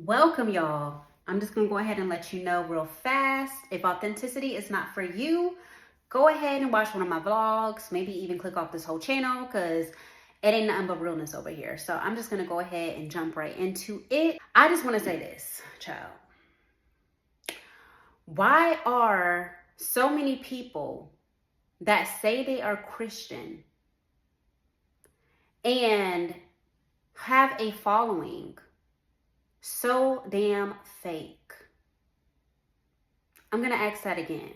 Welcome, y'all. I'm just going to go ahead and let you know real fast. If authenticity is not for you, go ahead and watch one of my vlogs. Maybe even click off this whole channel because it ain't nothing but realness over here. So I'm just going to go ahead and jump right into it. I just want to say this, child. Why are so many people that say they are Christian and have a following so damn fake? I'm going to ask that again.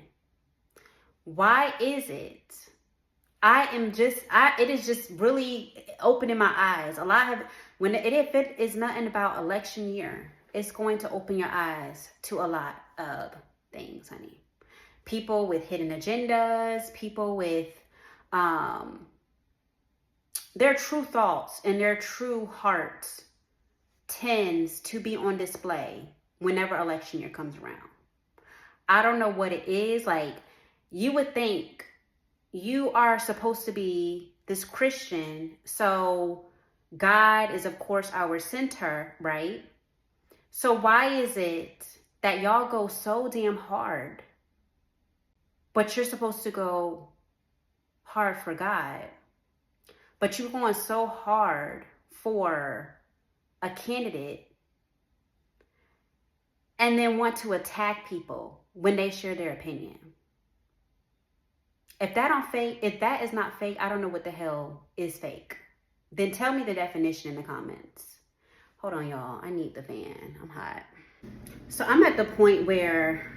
Why is it? It is just really opening my eyes. If it is nothing about election year, it's going to open your eyes to a lot of things, honey. People with hidden agendas, people with their true thoughts and their true hearts tends to be on display whenever election year comes around. I don't know what it is. Like, you would think you are supposed to be this Christian, so God is, of course, our center, right? So why is it that y'all go so damn hard, but you're supposed to go hard for God, but you're going so hard for a candidate and then want to attack people when they share their opinion? If that is not fake, I don't know what the hell is fake. Then tell me the definition in the comments. Hold on, y'all. I need the fan. I'm hot. So I'm at the point where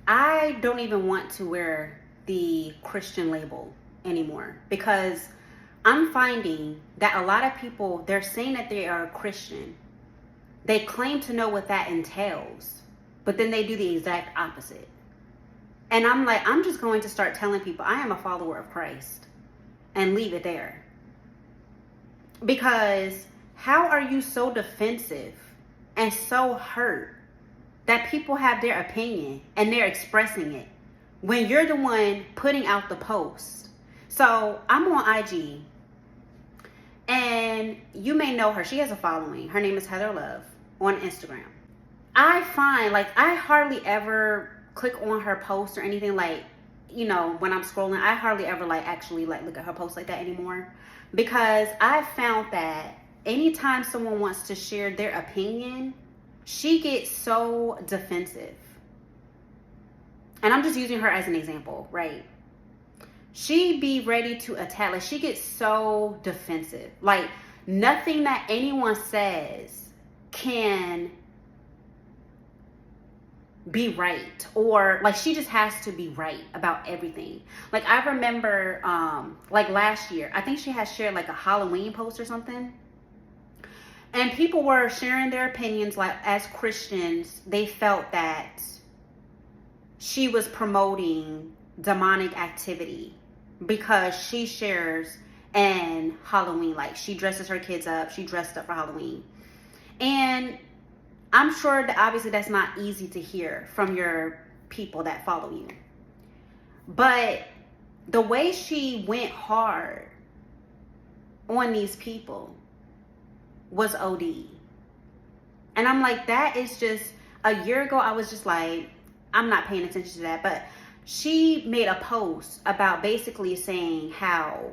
I don't even want to wear the Christian label anymore, because I'm finding that a lot of people, they're saying that they are a Christian. They claim to know what that entails, but then they do the exact opposite. And I'm like, I'm just going to start telling people I am a follower of Christ and leave it there. Because how are you so defensive and so hurt that people have their opinion and they're expressing it when you're the one putting out the post? So I'm on IG, and you may know her. She has a following. Her name is Heather Love on Instagram. I find, like, I hardly ever click on her post or anything, like, you know, when I'm scrolling, I hardly ever actually look at her post like that anymore, because I found that anytime someone wants to share their opinion, she gets so defensive. And I'm just using her as an example, right? She be ready to attack. Like, she gets so defensive. Like, nothing that anyone says can be right, or like, she just has to be right about everything. Like, I remember like last year, I think she had shared like a Halloween post or something, and people were sharing their opinions. Like, as Christians, they felt that she was promoting demonic activity because she shares an Halloween, like, she dresses her kids up, she dressed up for Halloween. And I'm sure that obviously that's not easy to hear from your people that follow you. But the way she went hard on these people was OD. And I'm like, that is just, a year ago, I was just like, I'm not paying attention to that. But she made a post about basically saying how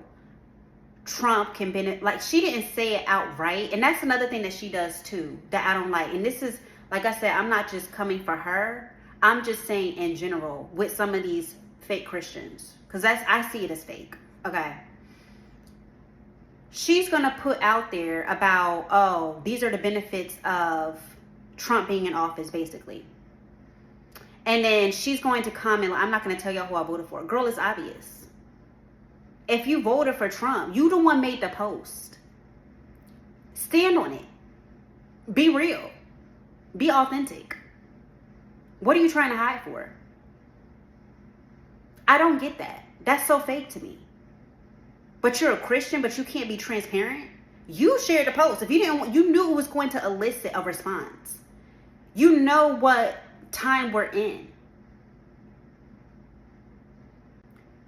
Trump can benefit. Like, she didn't say it outright, and that's another thing that she does too that I don't like. And this is, like I said, I'm not just coming for her, I'm just saying in general with some of these fake Christians, because I see it as fake. Okay, she's gonna put out there about, oh, these are the benefits of Trump being in office, basically. And then she's going to comment, I'm not going to tell y'all who I voted for. Girl, it's obvious. If you voted for Trump, you the one made the post. Stand on it. Be real. Be authentic. What are you trying to hide for? I don't get that. That's so fake to me. But you're a Christian, but you can't be transparent. You shared the post. If you didn't, you knew it was going to elicit a response. You know what time we're in.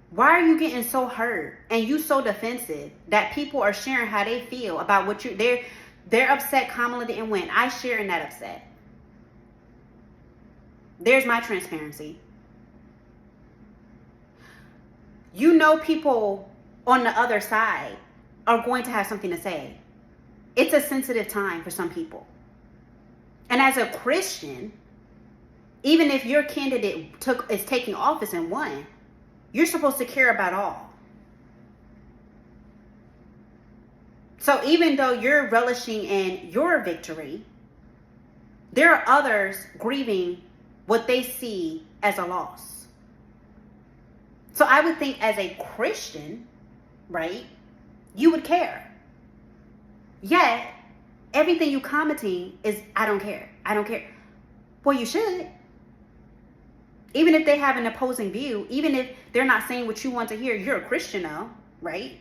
Why are you getting so hurt and you so defensive that people are sharing how they feel about what They're upset Kamala didn't win. I share in that upset. There's my transparency. You know, people on the other side are going to have something to say. It's a sensitive time for some people. And as a Christian, even if your candidate is taking office and won, you're supposed to care about all. So even though you're relishing in your victory, there are others grieving what they see as a loss. So I would think as a Christian, right, you would care. Yet, everything you commenting is, I don't care. I don't care. Well, you should. Even if they have an opposing view, even if they're not saying what you want to hear, you're a Christian now, right?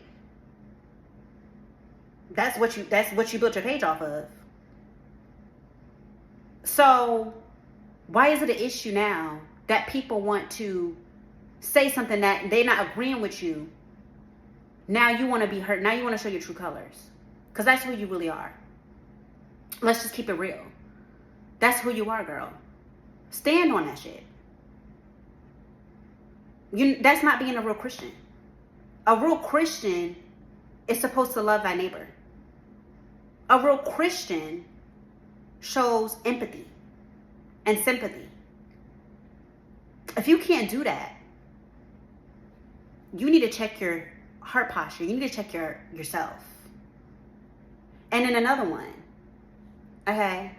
That's what you built your page off of. So why is it an issue now that people want to say something that they're not agreeing with you? Now you want to be hurt. Now you want to show your true colors. Because that's who you really are. Let's just keep it real. That's who you are, girl. Stand on that shit. That's not being a real Christian. A real Christian is supposed to love thy neighbor. A real Christian shows empathy and sympathy. If you can't do that, you need to check your heart posture. You need to check yourself. And then another one. Okay.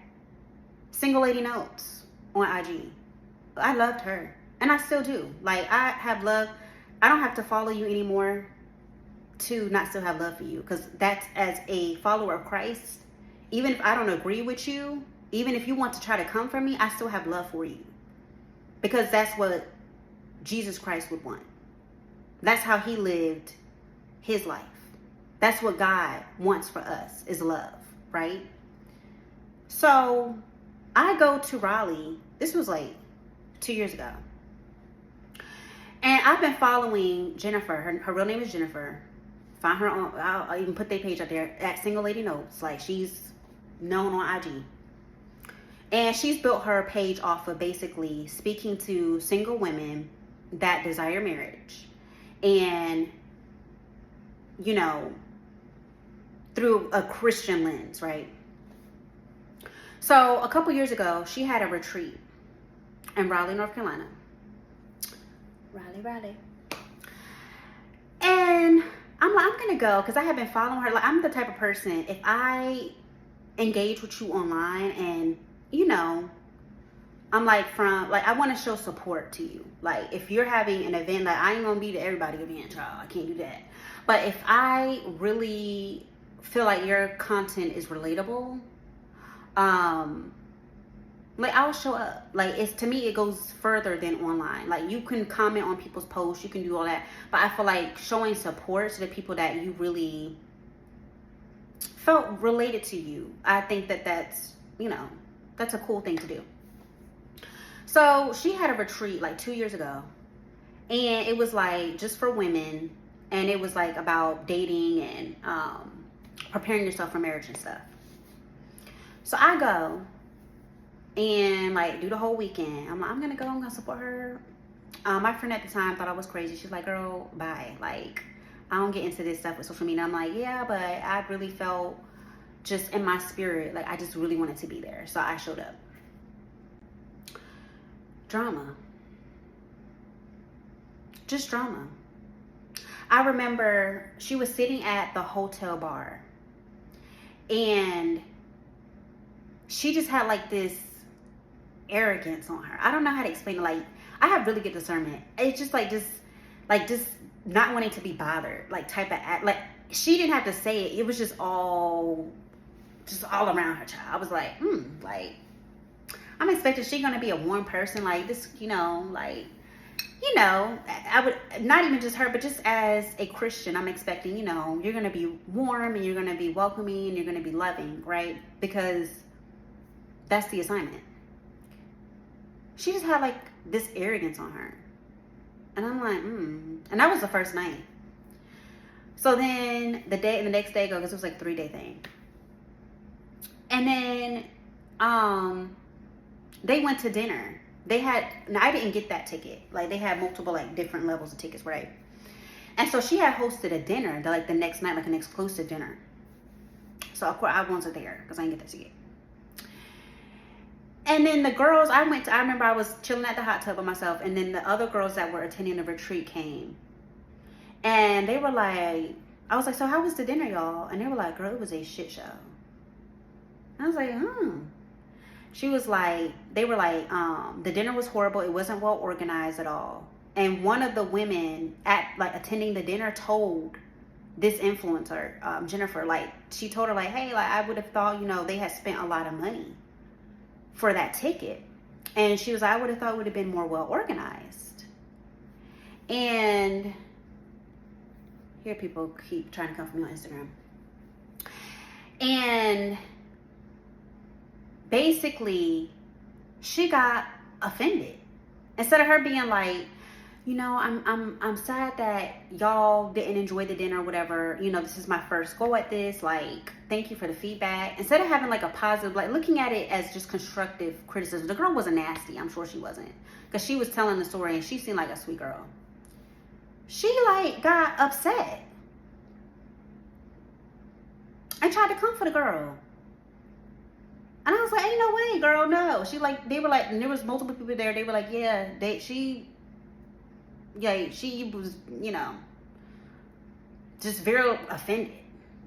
Single Lady Notes on IG. I loved her. And I still do. Like, I have love. I don't have to follow you anymore to not still have love for you. Because that's, as a follower of Christ, even if I don't agree with you, even if you want to try to come for me, I still have love for you. Because that's what Jesus Christ would want. That's how he lived his life. That's what God wants for us, is love, right? So I go to Raleigh. This was like 2 years ago. And I've been following Jennifer. Her real name is Jennifer. Find her on, I'll even put their page out there, at Single Lady Notes. Like, she's known on IG. And she's built her page off of basically speaking to single women that desire marriage. And, you know, through a Christian lens, right? So a couple years ago, she had a retreat in Raleigh, North Carolina. Raleigh. And I'm like, I'm going to go because I have been following her. Like, I'm the type of person, if I engage with you online and, you know, I'm like, I want to show support to you. Like, if you're having an event, like, I ain't going to be to everybody's event, child. I can't do that. But if I really feel like your content is relatable, like, I'll show up. Like, it's, to me, it goes further than online. Like, you can comment on people's posts, you can do all that, but I feel like showing support to the people that you really felt related to you, I think that's, you know, that's a cool thing to do. So she had a retreat like 2 years ago, and it was like just for women, and it was like about dating and preparing yourself for marriage and stuff. So I go and like do the whole weekend. I'm like, I'm gonna support her. My friend at the time thought I was crazy. She's like, girl, bye. Like, I don't get into this stuff with social media. I'm like, yeah, but I really felt just in my spirit, like, I just really wanted to be there. So I showed up. Drama. Just drama. I remember she was sitting at the hotel bar, and she just had like this arrogance on her. I don't know how to explain it. Like, I have really good discernment. It's just like just not wanting to be bothered, like type of act. Like, she didn't have to say it. It was just all around her, child. I was like, like, I'm expecting she's gonna be a warm person, like this, you know, like, you know, I would, not even just her, but just as a Christian, I'm expecting, you know, you're gonna be warm and you're gonna be welcoming and you're gonna be loving, right? Because that's the assignment. She just had like this arrogance on her. And I'm like, And that was the first night. So then the next day, because it was like a 3-day thing. And then they went to dinner. Now I didn't get that ticket. Like, they had multiple, like, different levels of tickets, right? And so she had hosted a dinner, like, the next night, like an exclusive dinner. So, of course, I wasn't there because I didn't get that ticket. And then the girls, I remember I was chilling at the hot tub by myself, and then the other girls that were attending the retreat came. And they were like, I was like, so how was the dinner, y'all? And they were like, girl, it was a shit show. I was like, She was like, they were like, the dinner was horrible. It wasn't well organized at all. And one of the women attending the dinner told this influencer, Jennifer, like, she told her, like, hey, like, I would have thought, they had spent a lot of money for that ticket. And she was like, I would have thought it would have been more well organized. And here people keep trying to come for me on Instagram. And basically, she got offended. Instead of her being like, I'm sad that y'all didn't enjoy the dinner or whatever. This is my first go at this. Like, thank you for the feedback. Instead of having like a positive, like looking at it as just constructive criticism. The girl wasn't nasty. I'm sure she wasn't. Because she was telling the story and she seemed like a sweet girl. She like got upset. And tried to comfort the girl. And I was like, ain't no way, girl, no. They were like, and there was multiple people there. They were like, yeah, she was, just very offended.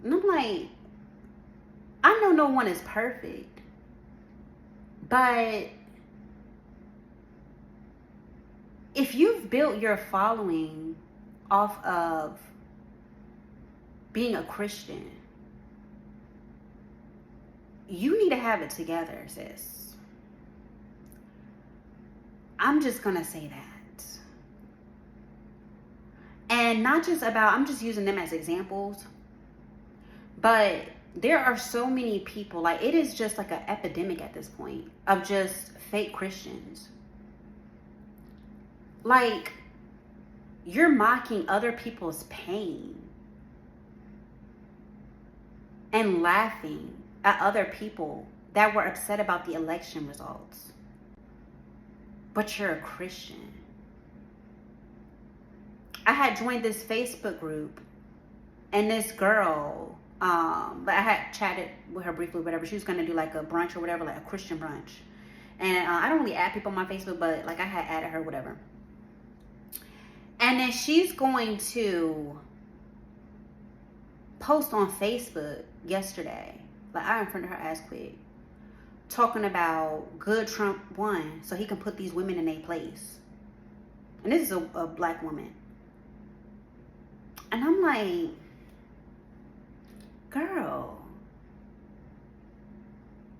And I'm like, I know no one is perfect, but if you've built your following off of being a Christian, you need to have it together, sis. I'm just going to say that. And not just I'm just using them as examples, but there are so many people, like, it is just like an epidemic at this point of just fake Christians. Like, you're mocking other people's pain and laughing at other people that were upset about the election results. But you're a Christian. I had joined this Facebook group, and this girl, I had chatted with her briefly, whatever. She was going to do like a brunch or whatever, like a Christian brunch. And I don't really add people on my Facebook, but like I had added her, whatever. And then she's going to post on Facebook yesterday, like, I unfriended her ass quick, talking about good Trump won so he can put these women in their place. And this is a black woman. And I'm like, girl,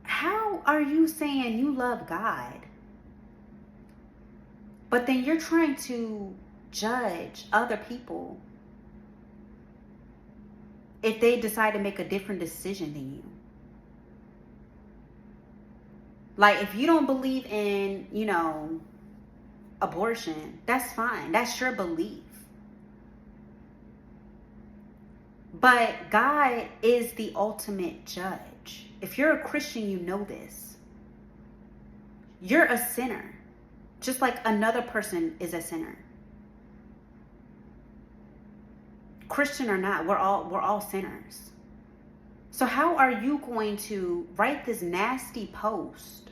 how are you saying you love God, but then you're trying to judge other people if they decide to make a different decision than you? Like, if you don't believe in, abortion, that's fine. That's your belief. But God is the ultimate judge. If you're a Christian, you know this. You're a sinner, just like another person is a sinner. Christian or not, we're all sinners. So how are you going to write this nasty post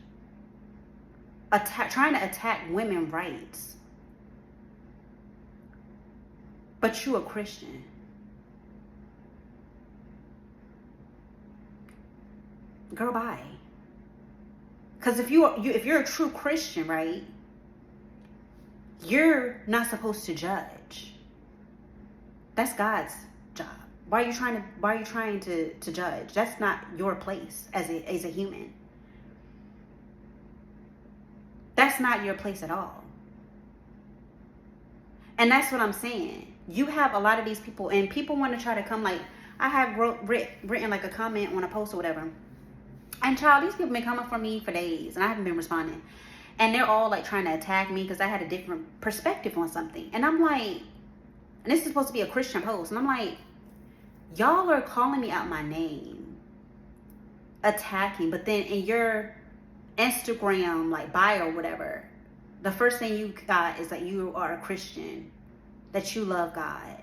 trying to attack women's rights, but you a Christian? Girl, bye. Because if you're a true Christian, right, you're not supposed to judge. That's God's job. Why are you trying to judge? That's not your place as a human. That's not your place at all. And that's what I'm saying. You have a lot of these people, and people want to try to come, like, I have written like a comment on a post or whatever. And child, these people been coming for me for days, and I haven't been responding. And they're all like trying to attack me because I had a different perspective on something. And I'm like, and this is supposed to be a Christian post. And I'm like, y'all are calling me out my name. attacking, but then in your Instagram like bio or whatever, the first thing you got is that you are a Christian, that you love God.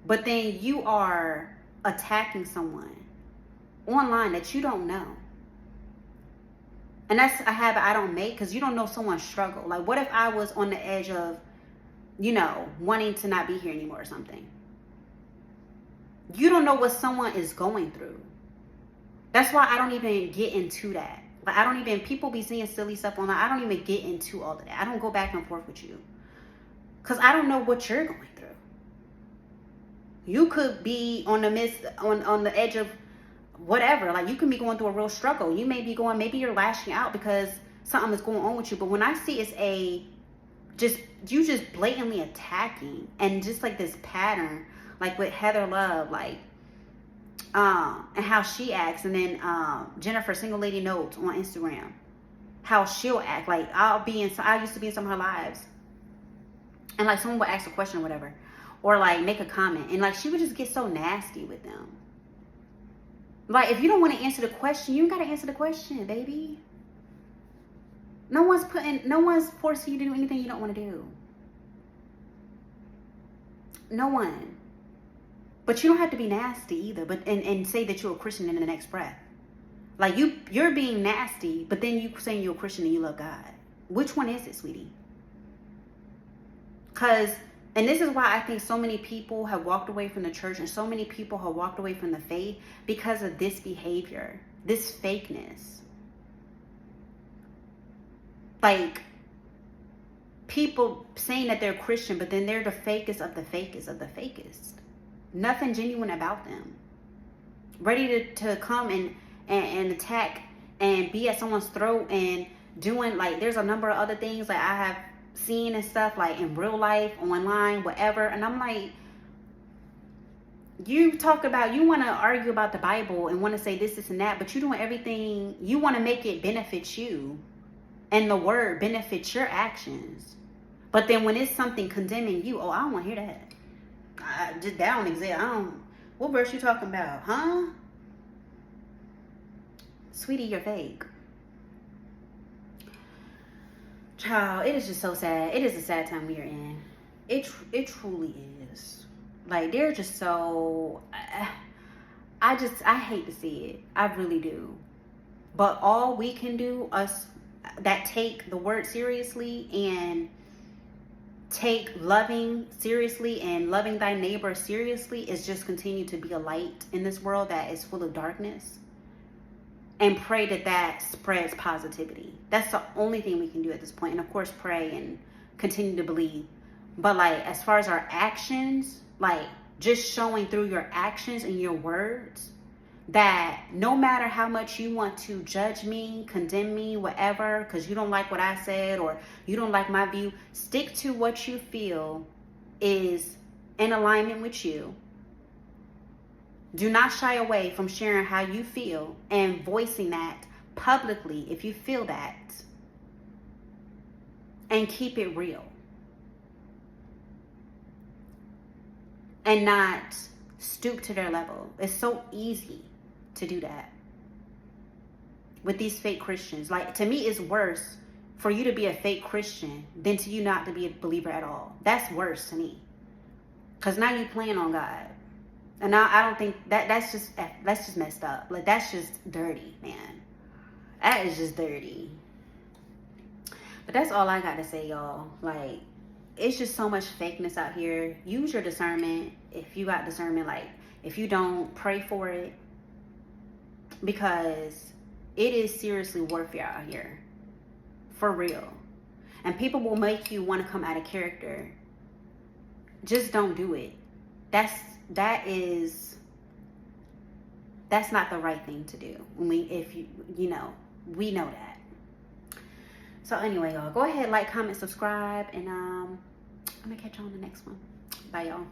But then you are attacking someone online that you don't know. And that's a habit I don't make, because you don't know someone's struggle. Like, what if I was on the edge of, wanting to not be here anymore or something? You don't know what someone is going through. That's why I don't even get into that. Like, people be seeing silly stuff online. I don't even get into all of that. I don't go back and forth with you, because I don't know what you're going through. You could be on the edge of whatever. Like, you can be going through a real struggle. You may be maybe you're lashing out because something is going on with you. But when I see it's you just blatantly attacking, and just like this pattern, like with Heather Love, like, and how she acts, and then Jennifer Single Lady Notes on Instagram, how she'll act. Like, I used to be in some of her lives, and like someone would ask a question or whatever, or like make a comment, and like she would just get so nasty with them. Like, if you don't want to answer the question, you gotta answer the question, baby. No one's forcing you to do anything you don't want to do. No one. But you don't have to be nasty either, but and say that you're a Christian in the next breath. Like, you're being nasty, but then you saying you're a Christian and you love God. Which one is it, sweetie? And this is why I think so many people have walked away from the church, and so many people have walked away from the faith, because of this behavior, this fakeness. Like, people saying that they're Christian, but then they're the fakest of the fakest of the fakest. Nothing genuine about them. Ready to come and attack and be at someone's throat, and doing, like, there's a number of other things like I have seen and stuff, like in real life, online, whatever. And I'm like, you want to argue about the Bible and want to say this and that, but you're doing everything, you want to make it benefit you, and the word benefits your actions. But then when it's something condemning you, I don't want to hear that. That don't exist. What verse you talking about, huh? Sweetie, you're fake. Child, it is just so sad. It is a sad time we are in. It truly is. Like, they're just so... I hate to see it. I really do. But all we can do, us that take the word seriously and take loving seriously and loving thy neighbor seriously, is just continue to be a light in this world that is full of darkness, and pray that spreads positivity. That's the only thing we can do at this point. And of course, pray and continue to believe. But like, as far as our actions, like just showing through your actions and your words that no matter how much you want to judge me, condemn me, whatever, because you don't like what I said or you don't like my view, stick to what you feel is in alignment with you. Do not shy away from sharing how you feel and voicing that publicly if you feel that. And keep it real. And not stoop to their level. It's so easy to do that with these fake Christians. Like, to me, it's worse for you to be a fake Christian than to you not to be a believer at all. That's worse to me. Because now you playing on God. And I don't think that's just messed up. Like, that's just dirty, man. That is just dirty. But that's all I got to say, y'all. Like, it's just so much fakeness out here. Use your discernment. If you got discernment, like, if you don't, pray for it. Because it is seriously warfare out here. For real. And people will make you want to come out of character. Just don't do it. That's not the right thing to do. We know that. So anyway, y'all, go ahead, like, comment, subscribe, and I'm gonna catch you on the next one. Bye, y'all.